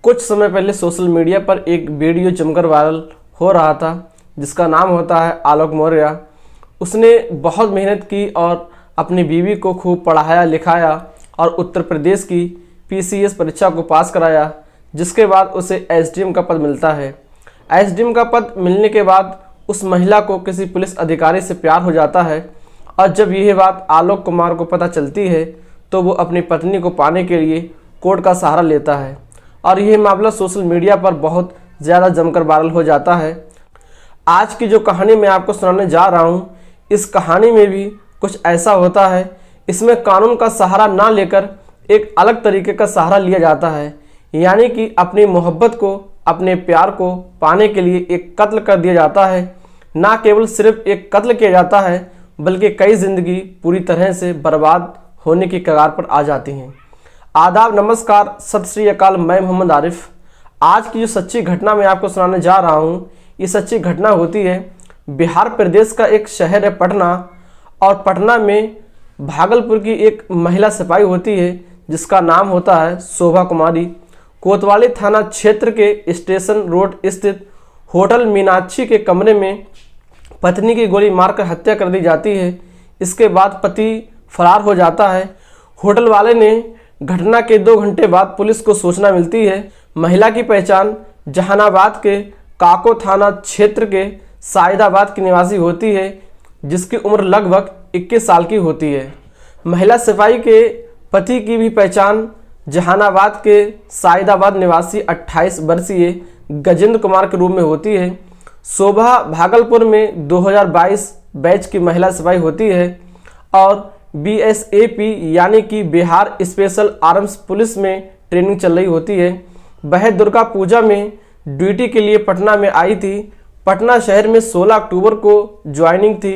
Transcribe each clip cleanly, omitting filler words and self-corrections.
कुछ समय पहले सोशल मीडिया पर एक वीडियो जमकर वायरल हो रहा था जिसका नाम होता है आलोक मौर्य। उसने बहुत मेहनत की और अपनी बीवी को खूब पढ़ाया लिखाया और उत्तर प्रदेश की पीसीएस परीक्षा को पास कराया, जिसके बाद उसे एसडीएम का पद मिलता है। एसडीएम का पद मिलने के बाद उस महिला को किसी पुलिस अधिकारी से प्यार हो जाता है और जब यह बात आलोक कुमार को पता चलती है तो वो अपनी पत्नी को पाने के लिए कोर्ट का सहारा लेता है और यह मामला सोशल मीडिया पर बहुत ज़्यादा जमकर वायरल हो जाता है। आज की जो कहानी मैं आपको सुनाने जा रहा हूँ, इस कहानी में भी कुछ ऐसा होता है। इसमें कानून का सहारा ना लेकर एक अलग तरीके का सहारा लिया जाता है, यानी कि अपनी मोहब्बत को, अपने प्यार को पाने के लिए एक कत्ल कर दिया जाता है। ना केवल सिर्फ एक कत्ल किया जाता है बल्कि कई जिंदगी पूरी तरह से बर्बाद होने की कगार पर आ जाती हैं। आदाब, नमस्कार, सत श्री अकाल। मैं मोहम्मद आरिफ। आज की जो सच्ची घटना मैं आपको सुनाने जा रहा हूँ, ये सच्ची घटना होती है बिहार प्रदेश का एक शहर है पटना, और पटना में भागलपुर की एक महिला सिपाही होती है जिसका नाम होता है शोभा कुमारी। कोतवाली थाना क्षेत्र के स्टेशन रोड स्थित होटल मीनाक्षी के कमरे में पत्नी की गोली मारकर हत्या कर दी जाती है। इसके बाद पति फरार हो जाता है। होटल वाले ने घटना के 2 घंटे बाद पुलिस को सूचना मिलती है। महिला की पहचान जहानाबाद के काको थाना क्षेत्र के साइदाबाद की निवासी होती है, जिसकी उम्र लगभग 21 साल की होती है। महिला सिपाही के पति की भी पहचान जहानाबाद के साइदाबाद निवासी 28 वर्षीय गजेंद्र कुमार के रूप में होती है। शोभा भागलपुर में 2022 बैच की महिला सिपाही होती है और बीएसएपी यानी कि बिहार स्पेशल आर्म्स पुलिस में ट्रेनिंग चल रही होती है। वह दुर्गा पूजा में ड्यूटी के लिए पटना में आई थी। पटना शहर में 16 अक्टूबर को ज्वाइनिंग थी।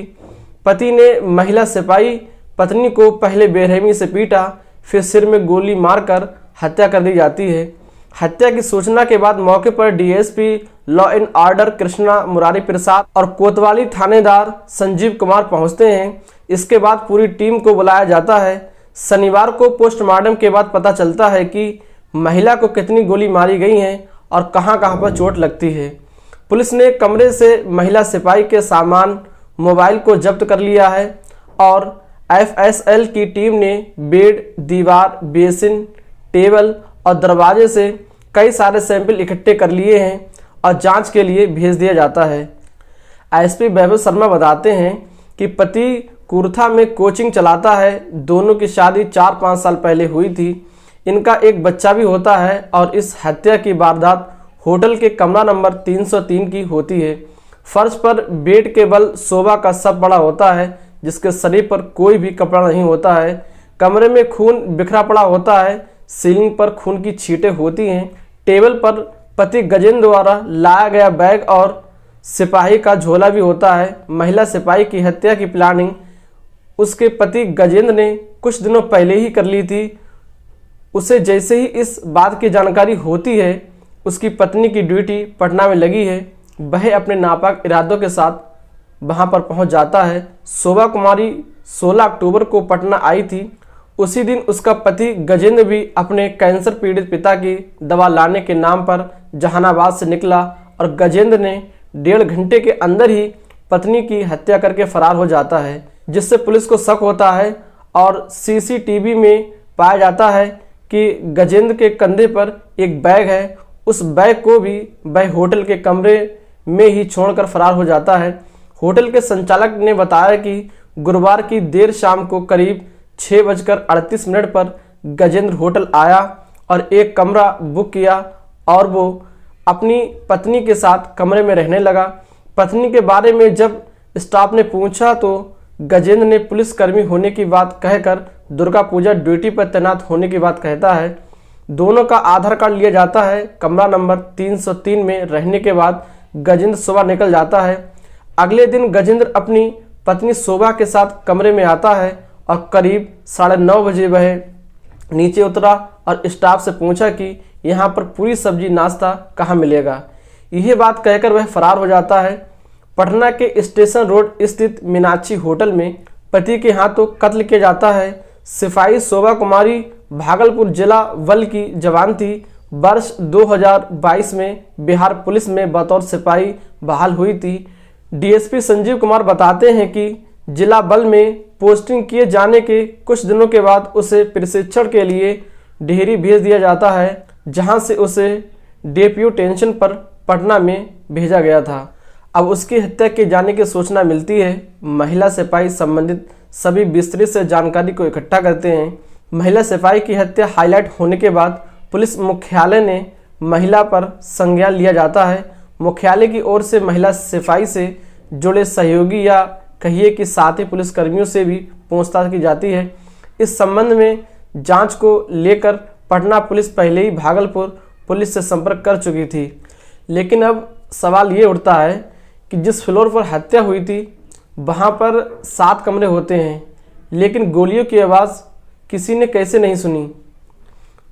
पति ने महिला सिपाही पत्नी को पहले बेरहमी से पीटा, फिर सिर में गोली मारकर हत्या कर दी जाती है। हत्या की सूचना के बाद मौके पर DSP law and order Krishna Murari Prasad और कोतवाली थानेदार संजीव कुमार पहुंचते हैं। इसके बाद पूरी टीम को बुलाया जाता है। शनिवार को पोस्टमार्टम के बाद पता चलता है कि महिला को कितनी गोली मारी गई हैं और कहां पर चोट लगती है। पुलिस ने कमरे से महिला सिपाही के सामान, मोबाइल को जब्त कर लिया है और एफएसएल की टीम ने बेड, दीवार, बेसिन, टेबल और दरवाजे से कई सारे सैंपल इकट्ठे कर लिए हैं और जांच के लिए भेज दिया जाता है। एसपी वैभव शर्मा बताते हैं कि पति कुर्था में कोचिंग चलाता है। दोनों की शादी 4-5 साल पहले हुई थी। इनका एक बच्चा भी होता है और इस हत्या की वारदात होटल के कमरा नंबर 303 की होती है। फर्श पर बेड के बल शोभा का शव पड़ा होता है, जिसके शरीर पर कोई भी कपड़ा नहीं होता है। कमरे में खून बिखरा पड़ा होता है। सीलिंग पर खून की छींटें होती हैं। टेबल पर पति गजेंद्र द्वारा लाया गया बैग और सिपाही का झोला भी होता है। महिला सिपाही की हत्या की प्लानिंग उसके पति गजेंद्र ने कुछ दिनों पहले ही कर ली थी। उसे जैसे ही इस बात की जानकारी होती है, उसकी पत्नी की ड्यूटी पटना में लगी है, वह अपने नापाक इरादों के साथ वहां पर पहुंच जाता है। शोभा कुमारी 16 अक्टूबर को पटना आई थी। उसी दिन उसका पति गजेंद्र भी अपने कैंसर पीड़ित पिता की दवा लाने के नाम पर जहानाबाद से निकला और गजेंद्र ने 1.5 घंटे के अंदर ही पत्नी की हत्या करके फरार हो जाता है, जिससे पुलिस को शक होता है और सीसीटीवी में पाया जाता है कि गजेंद्र के कंधे पर एक बैग है। उस बैग को भी वह होटल के कमरे में ही छोड़कर फरार हो जाता है। होटल के संचालक ने बताया कि गुरुवार की देर शाम को करीब 6:38 पर गजेंद्र होटल आया और एक कमरा बुक किया और वो अपनी पत्नी के साथ कमरे में रहने लगा। पत्नी के बारे में जब स्टाफ ने पूछा तो गजेंद्र ने पुलिसकर्मी होने की बात कहकर दुर्गा पूजा ड्यूटी पर तैनात होने की बात कहता है। दोनों का आधार कार्ड लिया जाता है। कमरा नंबर 303 में रहने के बाद गजेंद्र सुबह निकल जाता है। अगले दिन गजेंद्र अपनी पत्नी शोभा के साथ कमरे में आता है और करीब 9:30 बजे वह नीचे उतरा और स्टाफ से पूछा कि यहाँ पर पूरी सब्जी नाश्ता कहाँ मिलेगा। यह बात कहकर वह फरार हो जाता है। पटना के स्टेशन रोड स्थित मीनाक्षी होटल में पति के हाथों कत्ल किया जाता है। सिपाही शोभा कुमारी भागलपुर जिला बल की जवान थी। वर्ष 2022 में बिहार पुलिस में बतौर सिपाही बहाल हुई थी। डीएसपी संजीव कुमार बताते हैं कि जिला बल में पोस्टिंग किए जाने के कुछ दिनों के बाद उसे प्रशिक्षण के लिए डिहरी भेज दिया जाता है, जहां से उसे डेप्यूटेशन पर पटना में भेजा गया था। अब उसकी हत्या किए जाने की सूचना मिलती है। महिला सिपाही संबंधित सभी विस्तृत से जानकारी को इकट्ठा करते हैं। महिला सिपाही की हत्या हाईलाइट होने के बाद पुलिस मुख्यालय ने महिला पर संज्ञान लिया जाता है। मुख्यालय की ओर से महिला सिपाही से जुड़े सहयोगी या कहिए कि साथी पुलिसकर्मियों से भी पूछताछ की जाती है। इस संबंध में जांच को लेकर पटना पुलिस पहले ही भागलपुर पुलिस से संपर्क कर चुकी थी। लेकिन अब सवाल ये उठता है कि जिस फ्लोर पर हत्या हुई थी वहाँ पर 7 कमरे होते हैं, लेकिन गोलियों की आवाज़ किसी ने कैसे नहीं सुनी।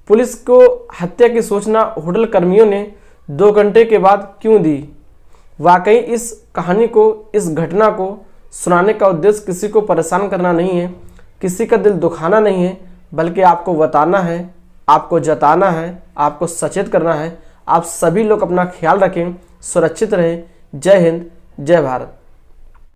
पुलिस को हत्या की सूचना होटल कर्मियों ने 2 घंटे के बाद क्यों दी। वाकई इस कहानी को, इस घटना को सुनाने का उद्देश्य किसी को परेशान करना नहीं है, किसी का दिल दुखाना नहीं है, बल्कि आपको बताना है, आपको जताना है, आपको सचेत करना है। आप सभी लोग अपना ख्याल रखें, सुरक्षित रहें। जय हिंद, जय भारत।